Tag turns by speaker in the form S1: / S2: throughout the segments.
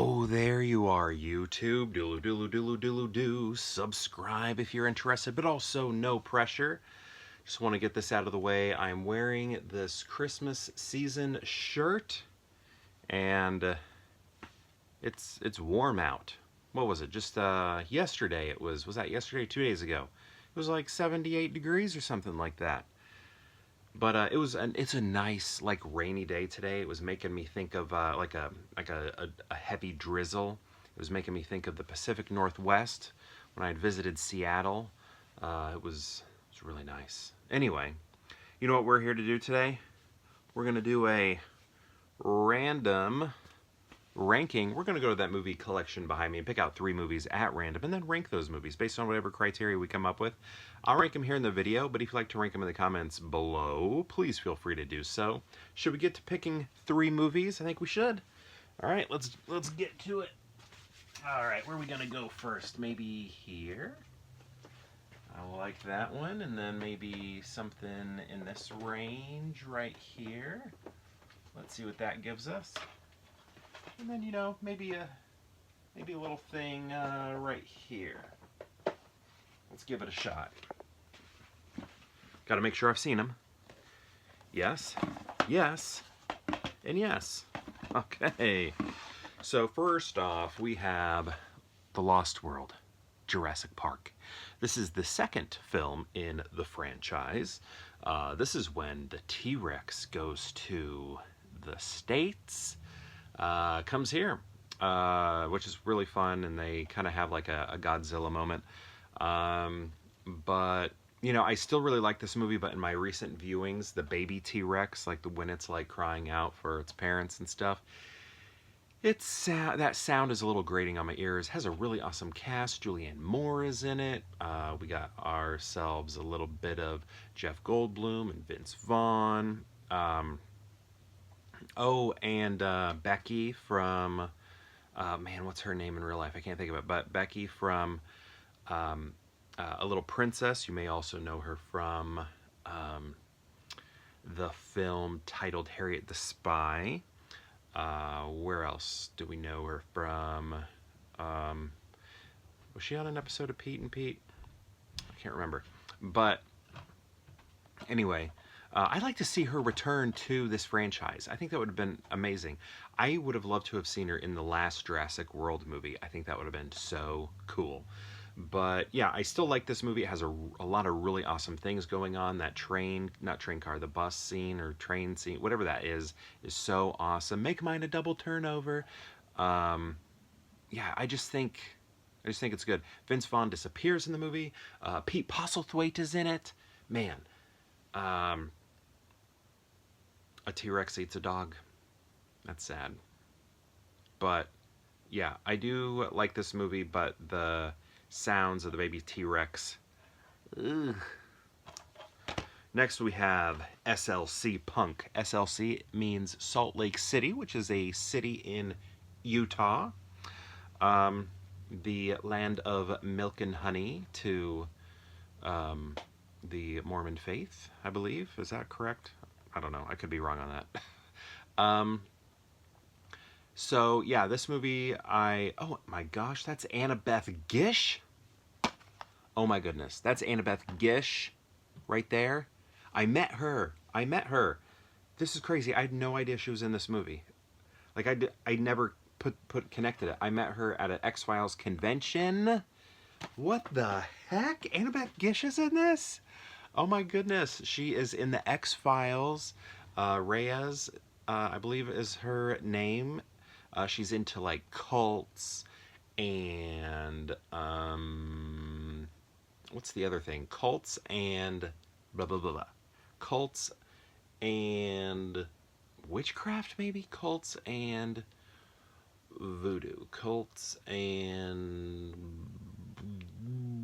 S1: Oh, there you are, YouTube. Doodle doodle doodle doodle do. Subscribe if you're interested, but also no pressure. Just want to get this out of the way. I'm wearing this Christmas season shirt, and it's warm out. What was it? Just yesterday. Was that yesterday? 2 days ago. It was like 78 degrees or something like that. But it's a nice like rainy day today. It was making me think of like a heavy drizzle. It was making me think of the Pacific Northwest when I had visited Seattle. It was really nice. Anyway, you know what we're here to do today? We're gonna do a random ranking. We're gonna go to that movie collection behind me and pick out 3 movies at random and then rank those movies based on whatever criteria we come up with. I'll rank them here in the video, but if you'd like to rank them in the comments below, please feel free to do so. Should we get to picking 3 movies? I think we should. All right, let's get to it. All right, where are we gonna go first? Maybe here. I like that one, and then maybe something in this range right here. Let's see what that gives us. And then, you know, maybe a little thing right here. Let's give it a shot. Got to make sure I've seen them. Yes, yes, and yes. Okay. So first off, we have The Lost World, Jurassic Park. This is the second film in the franchise. This is when the T-Rex goes to the States. Comes here, which is really fun, and they kind of have like a Godzilla moment. But you know, I still really like this movie. But in my recent viewings, the baby T-Rex, like when it's like crying out for its parents and stuff, that sound is a little grating on my ears. Has a really awesome cast. Julianne Moore is in it. We got ourselves a little bit of Jeff Goldblum and Vince Vaughn. Oh, and Becky from, man, what's her name in real life? I can't think of it, but Becky from A Little Princess. You may also know her from the film titled Harriet the Spy. Where else do we know her from? Was she on an episode of Pete and Pete? I can't remember. But anyway, I'd like to see her return to this franchise. I think that would have been amazing. I would have loved to have seen her in the last Jurassic World movie. I think that would have been so cool. But yeah, I still like this movie. It has a lot of really awesome things going on. That the bus scene or train scene, whatever that is so awesome. Make mine a double turnover. Yeah, I just think it's good. Vince Vaughn disappears in the movie. Pete Postlethwaite is in it. Man, a T-Rex eats a dog. That's sad. But yeah, I do like this movie, but the sounds of the baby T-Rex. Ugh. Next we have SLC Punk. SLC means Salt Lake City, which is a city in Utah. The land of milk and honey to the Mormon faith, I believe. Is that correct? I don't know. I could be wrong on that. So yeah, this movie, oh my gosh, that's Annabeth Gish. Oh my goodness, that's Annabeth Gish right there. I met her. This is crazy. I had no idea she was in this movie. Like I never connected it. I met her at an X-Files convention. What the heck? Annabeth Gish is in this? Oh my goodness. She is in the X-Files. Reyes, I believe is her name. She's into like cults and what's the other thing? Cults and blah blah blah blah. Cults and witchcraft, maybe? Cults and voodoo. Cults and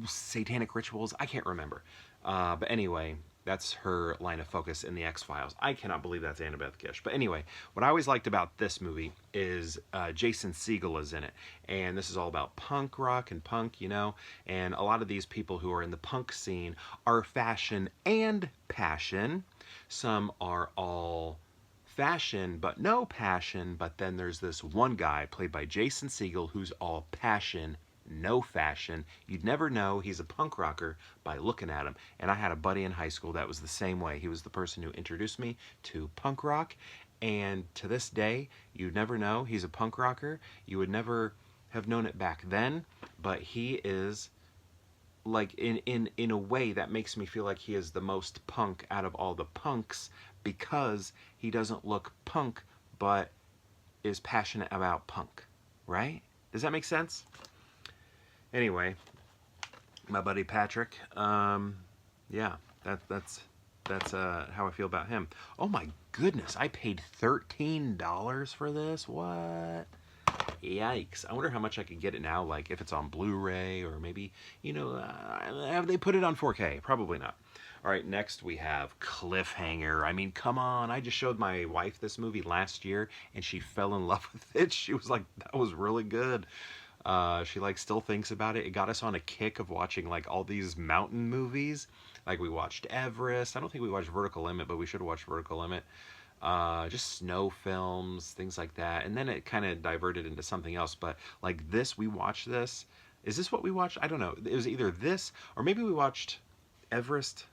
S1: satanic rituals. I can't remember. But anyway, that's her line of focus in the X-Files. I cannot believe that's Annabeth Gish. But anyway, what I always liked about this movie is Jason Segel is in it. And this is all about punk rock and punk, you know. And a lot of these people who are in the punk scene are fashion and passion. Some are all fashion but no passion, but then there's this one guy played by Jason Segel who's all passion, no fashion. You'd never know he's a punk rocker by looking at him. And I had a buddy in high school that was the same way. He was the person who introduced me to punk rock. And to this day, you'd never know he's a punk rocker. You would never have known it back then, but he is like in a way that makes me feel like he is the most punk out of all the punks because he doesn't look punk but is passionate about punk, right? Does that make sense? Anyway, my buddy Patrick, yeah, that's how I feel about him. Oh my goodness, I paid $13 for this. What? Yikes. I wonder how much I could get it now, like if it's on Blu-ray or maybe, have they put it on 4K? Probably not. All right, next we have Cliffhanger. I mean, come on. I just showed my wife this movie last year and she fell in love with it. She was like, that was really good. She like still thinks about it. It got us on a kick of watching like all these mountain movies. Like we watched Everest. I don't think we watched Vertical Limit, but we should have watched Vertical Limit. Just snow films, things like that. And then it kind of diverted into something else. But like this, we watched this. Is this what we watched? I don't know. It was either this or maybe we watched Everest.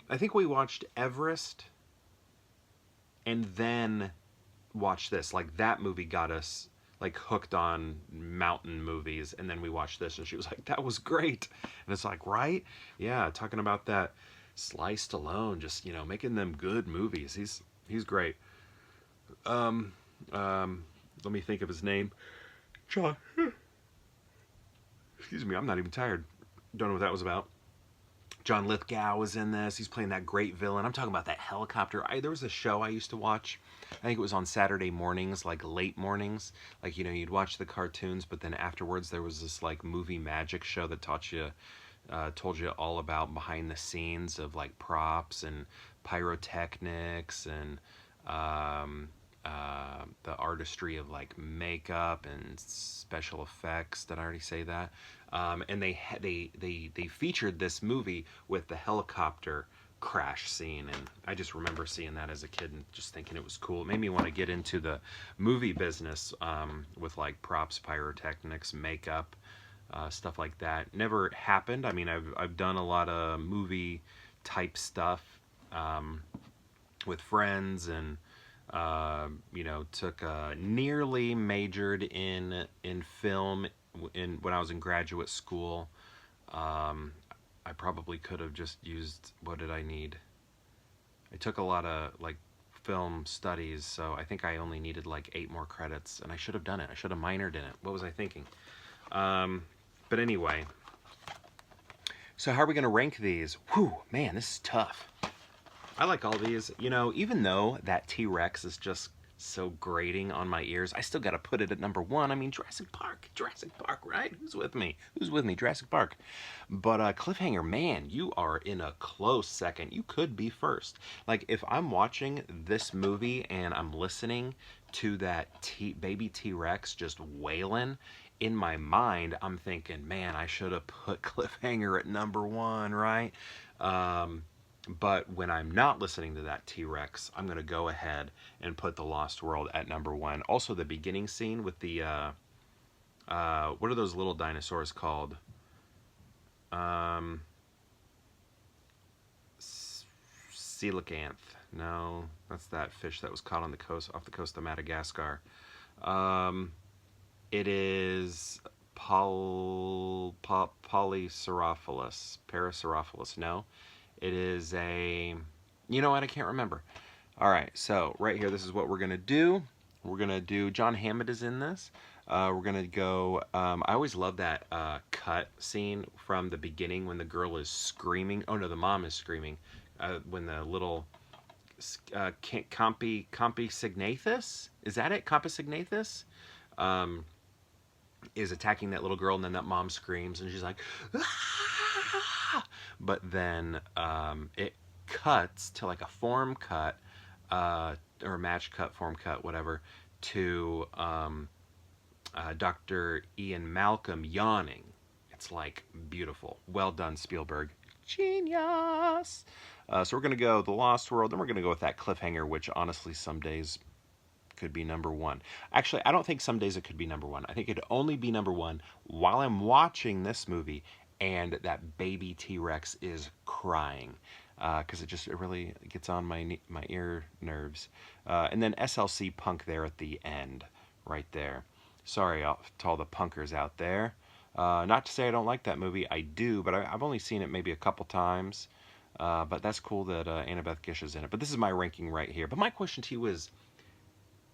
S1: I think we watched Everest and then watched this. Like that movie got us like hooked on mountain movies, and then we watched this and she was like, that was great. And it's like, right? Yeah, talking about that Sly Stallone, just making them good movies. He's great. Let me think of his name. John. Excuse me, I'm not even tired. Don't know what that was about. John Lithgow was in this. He's playing that great villain. I'm talking about that helicopter. There was a show I used to watch. I think it was on Saturday mornings, like late mornings. Like, you'd watch the cartoons, but then afterwards there was this like movie magic show that told you all about behind the scenes of like props and pyrotechnics and the artistry of like makeup and special effects. Did I already say that? And they featured this movie with the helicopter crash scene, and I just remember seeing that as a kid and just thinking it was cool. It made me want to get into the movie business with like props, pyrotechnics, makeup, stuff like that. Never happened. I mean, I've done a lot of movie type stuff with friends, and took nearly majored in film when I was in graduate school. I probably could have just used, what did I need? I took a lot of like film studies, so I think I only needed like 8 more credits, and I should have done it. I should have minored in it. What was I thinking? But anyway, so how are we going to rank these? Whew, man, this is tough. I like all these. Even though that T-Rex is just so grating on my ears, I still got to put it at number 1. I mean, Jurassic Park, right? Who's with me? Jurassic Park. But Cliffhanger, man, you are in a close second. You could be first. Like, if I'm watching this movie and I'm listening to that baby T-Rex just wailing, in my mind, I'm thinking, man, I should have put Cliffhanger at number 1, right? But when I'm not listening to that T-Rex, I'm going to go ahead and put The Lost World at number 1. Also, the beginning scene with the, what are those little dinosaurs called? Coelacanth. No, that's that fish that was caught on the coast, off the coast of Madagascar. It is Parasaurolophus. No. It is a... You know what? I can't remember. All right, so right here, this is what we're going to do. We're going to do... John Hammond is in this. We're going to go... I always love that cut scene from the beginning when the girl is screaming. Oh, no, the mom is screaming. When the little... Compsognathus? Is that it? Compsognathus? Is attacking that little girl, and then that mom screams, and she's like... Ah! But then it cuts to like a form cut, or a match cut, form cut, whatever, to Dr. Ian Malcolm yawning. It's like beautiful. Well done, Spielberg. Genius! So we're going to go The Lost World, then we're going to go with that Cliffhanger, which honestly some days could be number one. Actually, I don't think some days it could be number one. I think it'd only be number one while I'm watching this movie and that baby T-Rex is crying, because it really gets on my ear nerves. And then SLC Punk there at the end, right there. Sorry to all the punkers out there. Not to say I don't like that movie. I do, but I've only seen it maybe a couple times. But that's cool that Annabeth Gish is in it. But this is my ranking right here. But my question to you is,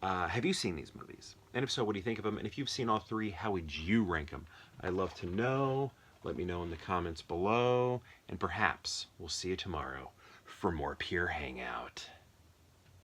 S1: have you seen these movies? And if so, what do you think of them? And if you've seen all three, how would you rank them? I'd love to know. Let me know in the comments below. And perhaps we'll see you tomorrow for more Pure Hangout.